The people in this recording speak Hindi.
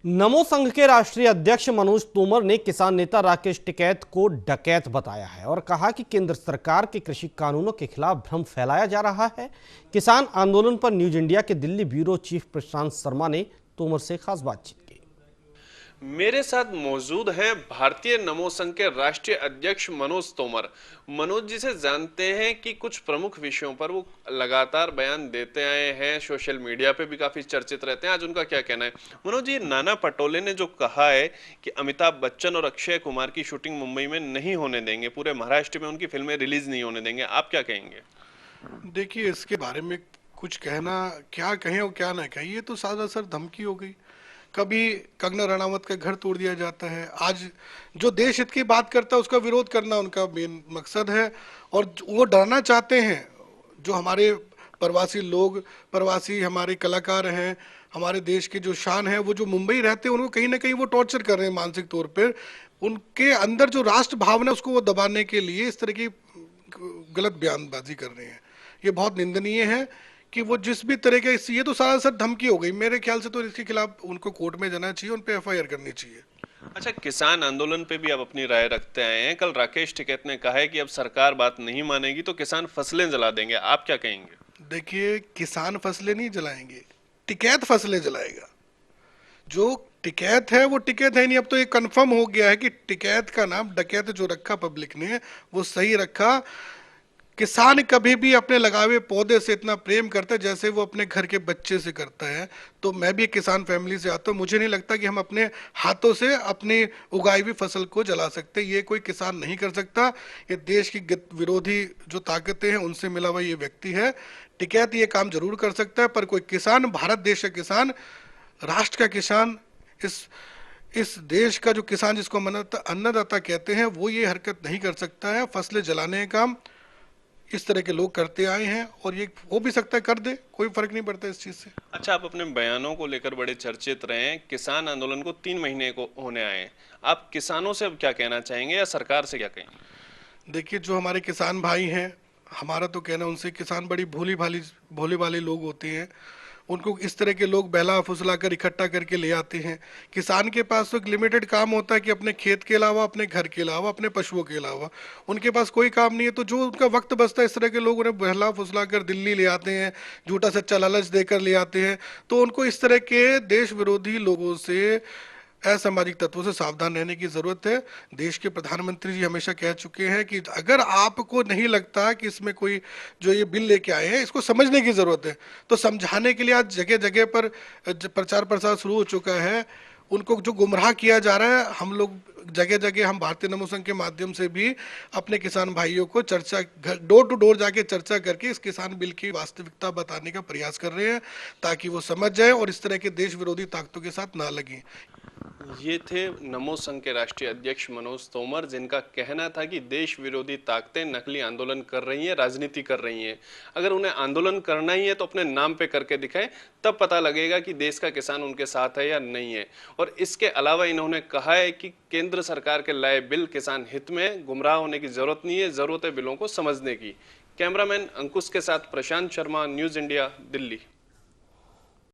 नमो संघ के राष्ट्रीय अध्यक्ष मनोज तोमर ने किसान नेता राकेश टिकैत को डकैत बताया है और कहा कि केंद्र सरकार के कृषि कानूनों के खिलाफ भ्रम फैलाया जा रहा है। किसान आंदोलन पर न्यूज इंडिया के दिल्ली ब्यूरो चीफ प्रशांत शर्मा ने तोमर से खास बातचीत की। मेरे साथ मौजूद हैं भारतीय नमो संघ के राष्ट्रीय अध्यक्ष मनोज तोमर। मनोज जी से जानते हैं कि कुछ प्रमुख विषयों पर वो लगातार बयान देते आए हैं, सोशल मीडिया पे भी काफी चर्चित रहते हैं। आज उनका क्या कहना है। मनोज जी, नाना पटोले ने जो कहा है कि अमिताभ बच्चन और अक्षय कुमार की शूटिंग मुंबई में नहीं होने देंगे, पूरे महाराष्ट्र में उनकी फिल्में रिलीज नहीं होने देंगे, आप क्या कहेंगे? देखिए, इसके बारे में कुछ कहना, क्या कहें और क्या ना कहें, ये तो सर धमकी हो गई। कभी कंगना रनावत का घर तोड़ दिया जाता है, आज जो देश हित की बात करता है उसका विरोध करना उनका मेन मकसद है। और वो डरना चाहते हैं जो हमारे प्रवासी लोग, प्रवासी हमारे कलाकार हैं, हमारे देश की जो शान है, वो जो मुंबई रहते हैं उनको कहीं ना कहीं वो टॉर्चर कर रहे हैं मानसिक तौर पर। उनके अंदर जो राष्ट्र भावना उसको वो दबाने के लिए इस तरह की गलत बयानबाजी कर रहे हैं। ये बहुत निंदनीय है कि वो जिस भी तरह के, ये तो सर धमकी हो गई। मेरे ख्याल से तो इसके खिलाफ उनको कोर्ट में जाना चाहिए, उन पे एफआईआर करनी चाहिए। अच्छा, किसान आंदोलन पे भी आप अपनी राय रखते आए हैं। कल राकेश टिकैत ने कहा है कि अब सरकार बात नहीं मानेगी तो किसान फसलें जला देंगे, आप क्या कहेंगे? देखिए, किसान फसलें नहीं जलाएंगे, टिकैत फसलें जलाएगा। जो टिकैत है वो टिकैत है नहीं। अब तो ये कंफर्म हो गया है कि टिकैत का नाम डकैत जो रखा पब्लिक ने वो सही रखा। किसान कभी भी अपने लगाए पौधे से इतना प्रेम करता है जैसे वो अपने घर के बच्चे से करता है। तो मैं भी किसान फैमिली से आता हूँ, मुझे नहीं लगता कि हम अपने हाथों से अपनी उगाई हुई फसल को जला सकते। ये कोई किसान नहीं कर सकता। ये देश की विरोधी जो ताकतें हैं उनसे मिला हुआ ये व्यक्ति है। टिकैत ये काम जरूर कर सकता है, पर कोई किसान, भारत देश का किसान, राष्ट्र का किसान, इस देश का जो किसान जिसको अन्नदाता कहते हैं, वो ये हरकत नहीं कर सकता है। फसलें जलाने का काम इस तरह के लोग करते आए हैं और ये हो भी सकता है कर दे, कोई फर्क नहीं पड़ता इस चीज से। अच्छा, आप अपने बयानों को लेकर बड़े चर्चित रहे हैं। किसान आंदोलन को 3 महीने को होने आए हैं, आप किसानों से अब क्या कहना चाहेंगे या सरकार से क्या कहेंगे? देखिए, जो हमारे किसान भाई हैं, हमारा तो कहना उनसे, किसान बड़ी भोली भाली लोग होते हैं। उनको इस तरह के लोग बहला फुसला कर इकट्ठा करके ले आते हैं। किसान के पास तो एक लिमिटेड काम होता है कि अपने खेत के अलावा, अपने घर के अलावा, अपने पशुओं के अलावा उनके पास कोई काम नहीं है। तो जो उनका वक्त बचता है, इस तरह के लोग उन्हें बहला फुसला कर दिल्ली ले आते हैं, झूठा सच्चा लालच देकर ले आते हैं। तो उनको इस तरह के देश विरोधी लोगों से, असामाजिक तत्वों से सावधान रहने की जरूरत है। देश के प्रधानमंत्री जी हमेशा कह चुके हैं कि अगर आपको नहीं लगता कि इसमें कोई, जो ये बिल लेके आए हैं इसको समझने की जरूरत है, तो समझाने के लिए आज जगह जगह पर प्रचार प्रसार शुरू हो चुका है। उनको जो गुमराह किया जा रहा है, हम लोग जगह जगह, हम भारतीय नमो संघ के माध्यम से भी अपने किसान भाइयों को चर्चा, डोर टू डोर जाके चर्चा करके इस किसान बिल की वास्तविकता बताने का प्रयास कर रहे हैं, ताकि वो समझ जाए और इस तरह के देश विरोधी ताकतों के साथ ना लगे। ये थे नमो संघ के राष्ट्रीय अध्यक्ष मनोज तोमर, जिनका कहना था कि देश विरोधी ताकतें नकली आंदोलन कर रही हैं, राजनीति कर रही हैं। अगर उन्हें आंदोलन करना ही है तो अपने नाम पे करके दिखाएं, तब पता लगेगा कि देश का किसान उनके साथ है या नहीं है। और इसके अलावा इन्होंने कहा है कि केंद्र सरकार के लाए बिल किसान हित में, गुमराह होने की जरूरत नहीं है, जरूरत है बिलों को समझने की। कैमरामैन अंकुश के साथ प्रशांत शर्मा, न्यूज इंडिया, दिल्ली।